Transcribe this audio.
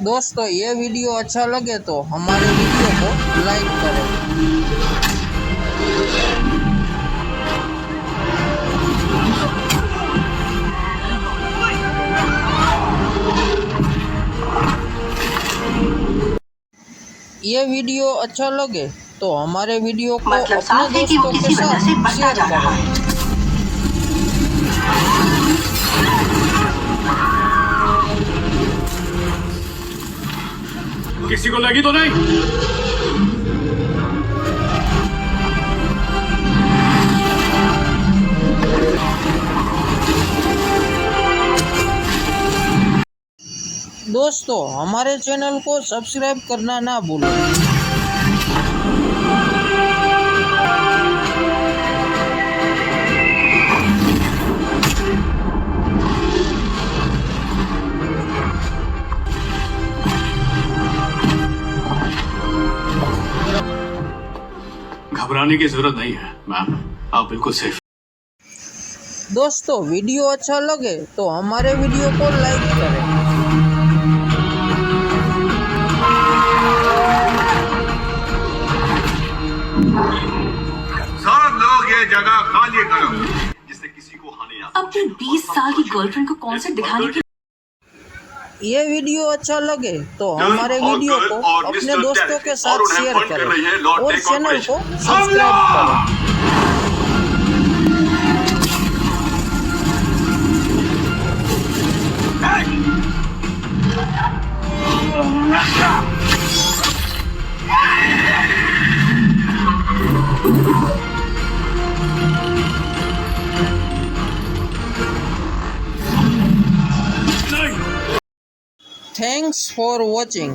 दोस्तों ये वीडियो अच्छा लगे तो हमारे वीडियो को लाइक करें। ये वीडियो अच्छा लगे तो हमारे वीडियो को मतलब अपने साफ है कि वो दोस्तों किसी के वजह से साथ बढ़ता शेयर जा रहा है। करें। किसी को लगी तो नहीं? दोस्तों हमारे चैनल को सब्सक्राइब करना ना भूलें। घबराने की जरूरत नहीं है मैम, आप बिल्कुल सेफ। दोस्तों वीडियो अच्छा लगे तो हमारे वीडियो को लाइक करें। सब लोग ये जगह खाली करो जिससे किसी को हानि ना। अपनी 20 साल की गर्लफ्रेंड को कॉन्सर्ट दिखाने की ये वीडियो अच्छा लगे तो हमारे वीडियो को अपने दोस्तों के साथ शेयर करें और चैनल को सब्सक्राइब करें। Thanks for watching.